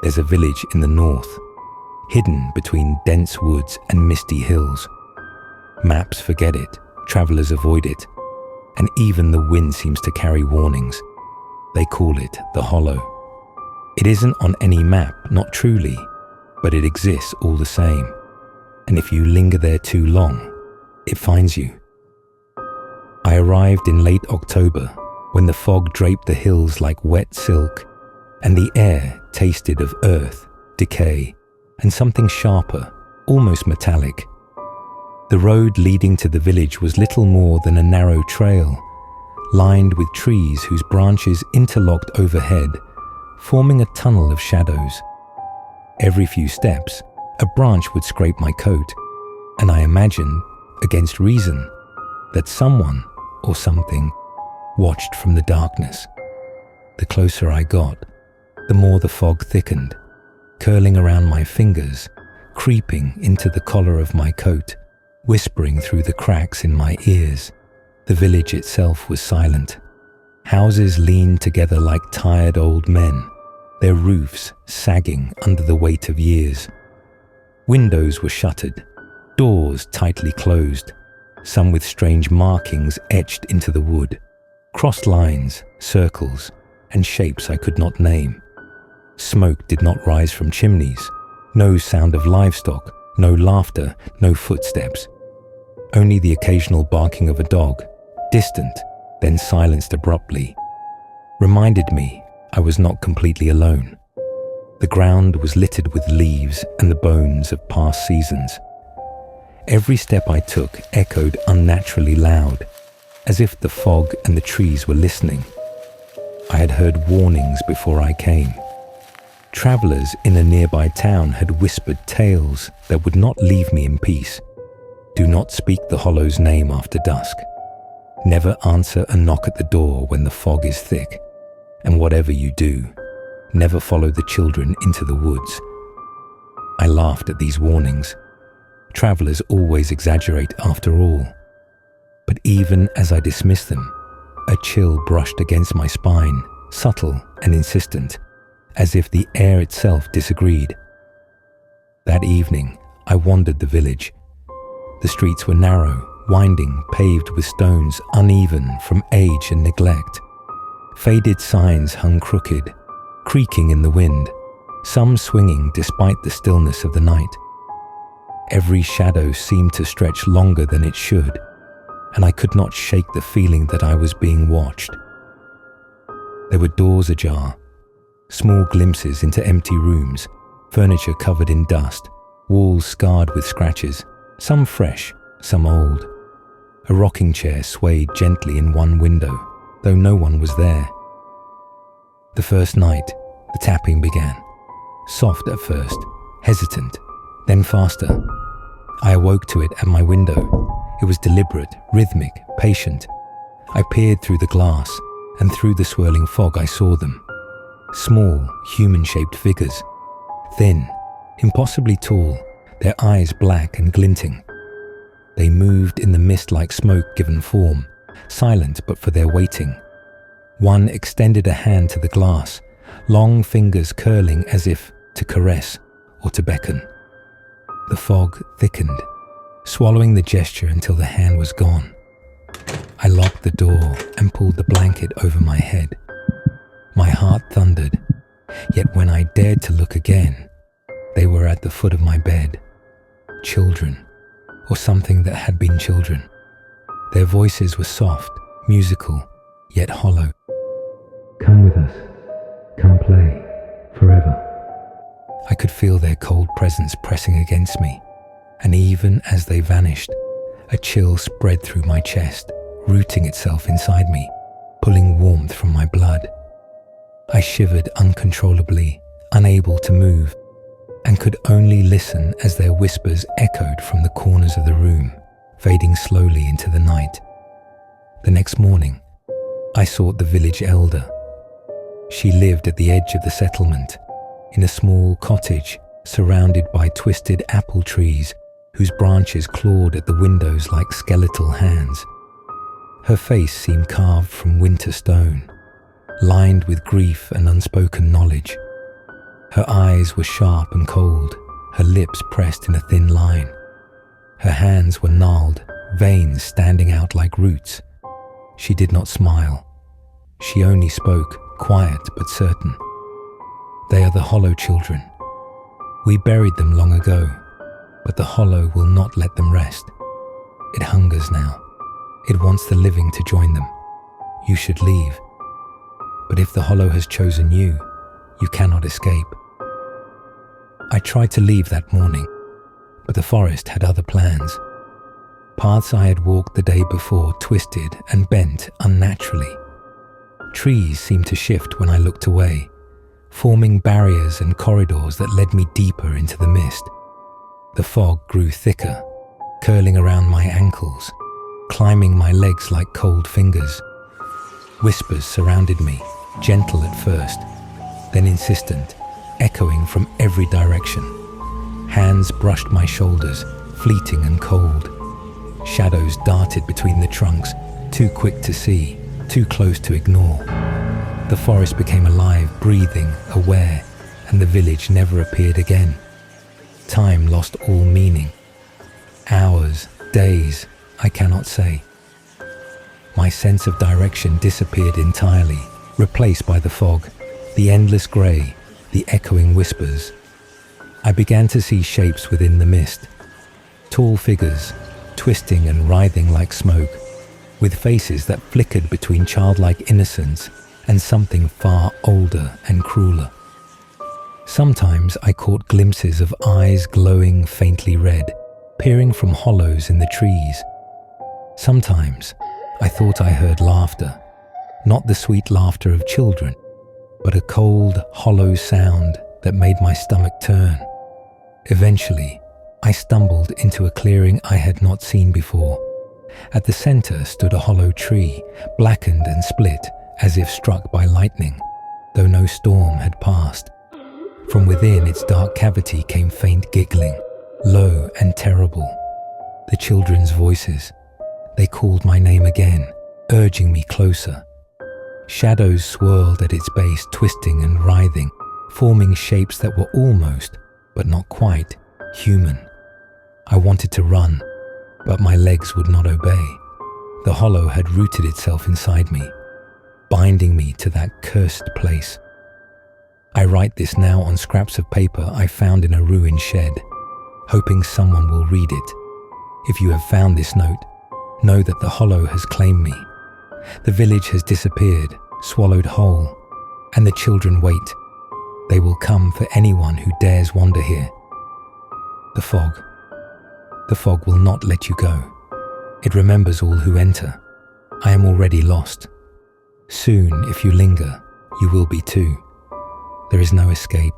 There's a village in the north, hidden between dense woods and misty hills. Maps forget it, travelers avoid it, and even the wind seems to carry warnings. They call it the Hollow. It isn't on any map, not truly, but it exists all the same. And if you linger there too long, it finds you. I arrived in late October, when the fog draped the hills like wet silk, and the air tasted of earth, decay, and something sharper, almost metallic. The road leading to the village was little more than a narrow trail, lined with trees whose branches interlocked overhead, forming a tunnel of shadows. Every few steps, a branch would scrape my coat, and I imagined, against reason, that someone or something watched from the darkness. The closer I got, the more the fog thickened, curling around my fingers, creeping into the collar of my coat, whispering through the cracks in my ears. The village itself was silent. Houses leaned together like tired old men, their roofs sagging under the weight of years. Windows were shuttered, doors tightly closed, some with strange markings etched into the wood, crossed lines, circles, and shapes I could not name. Smoke did not rise from chimneys, no sound of livestock, no laughter, no footsteps. Only the occasional barking of a dog, distant, then silenced abruptly, reminded me I was not completely alone. The ground was littered with leaves and the bones of past seasons. Every step I took echoed unnaturally loud, as if the fog and the trees were listening. I had heard warnings before I came. Travelers in a nearby town had whispered tales that would not leave me in peace. Do not speak the Hollow's name after dusk. Never answer a knock at the door when the fog is thick. And whatever you do, never follow the children into the woods. I laughed at these warnings. Travelers always exaggerate after all. But even as I dismissed them, a chill brushed against my spine, subtle and insistent, as if the air itself disagreed. That evening, I wandered the village. The streets were narrow, winding, paved with stones uneven from age and neglect. Faded signs hung crooked, creaking in the wind, some swinging despite the stillness of the night. Every shadow seemed to stretch longer than it should, and I could not shake the feeling that I was being watched. There were doors ajar, small glimpses into empty rooms, furniture covered in dust, walls scarred with scratches, some fresh, some old. A rocking chair swayed gently in one window, though no one was there. The first night, the tapping began, soft at first, hesitant, then faster. I awoke to it at my window. It was deliberate, rhythmic, patient. I peered through the glass, and through the swirling fog I saw them. Small, human-shaped figures, thin, impossibly tall, their eyes black and glinting. They moved in the mist like smoke given form, silent but for their waiting. One extended a hand to the glass, long fingers curling as if to caress or to beckon. The fog thickened, swallowing the gesture until the hand was gone. I locked the door and pulled the blanket over my head. My heart thundered, yet when I dared to look again, they were at the foot of my bed. Children, or something that had been children. Their voices were soft, musical, yet hollow. Come with us, come play, forever. I could feel their cold presence pressing against me, and even as they vanished, a chill spread through my chest, rooting itself inside me, pulling warmth from my blood. I shivered uncontrollably, unable to move, and could only listen as their whispers echoed from the corners of the room, fading slowly into the night. The next morning, I sought the village elder. She lived at the edge of the settlement, in a small cottage surrounded by twisted apple trees whose branches clawed at the windows like skeletal hands. Her face seemed carved from winter stone, lined with grief and unspoken knowledge. Her eyes were sharp and cold, her lips pressed in a thin line. Her hands were gnarled, veins standing out like roots. She did not smile. She only spoke, quiet but certain. They are the Hollow children. We buried them long ago, but the Hollow will not let them rest. It hungers now. It wants the living to join them. You should leave. But if the Hollow has chosen you, you cannot escape. I tried to leave that morning, but the forest had other plans. Paths I had walked the day before twisted and bent unnaturally. Trees seemed to shift when I looked away, forming barriers and corridors that led me deeper into the mist. The fog grew thicker, curling around my ankles, climbing my legs like cold fingers. Whispers surrounded me, gentle at first, then insistent, echoing from every direction. Hands brushed my shoulders, fleeting and cold. Shadows darted between the trunks, too quick to see, too close to ignore. The forest became alive, breathing, aware, and the village never appeared again. Time lost all meaning. Hours, days, I cannot say. My sense of direction disappeared entirely, replaced by the fog, the endless grey, the echoing whispers. I began to see shapes within the mist. Tall figures, twisting and writhing like smoke, with faces that flickered between childlike innocence and something far older and crueler. Sometimes I caught glimpses of eyes glowing faintly red, peering from hollows in the trees. Sometimes I thought I heard laughter, not the sweet laughter of children, but a cold, hollow sound that made my stomach turn. Eventually, I stumbled into a clearing I had not seen before. At the center stood a hollow tree, blackened and split as if struck by lightning, though no storm had passed. From within its dark cavity came faint giggling, low and terrible. The children's voices. They called my name again, urging me closer. Shadows swirled at its base, twisting and writhing, forming shapes that were almost, but not quite, human. I wanted to run, but my legs would not obey. The hollow had rooted itself inside me, binding me to that cursed place. I write this now on scraps of paper I found in a ruined shed, hoping someone will read it. If you have found this note, know that the hollow has claimed me. The village has disappeared, swallowed whole, and the children wait. They will come for anyone who dares wander here. The fog will not let you go. It remembers all who enter. I am already lost. Soon, if you linger, you will be too. There is no escape.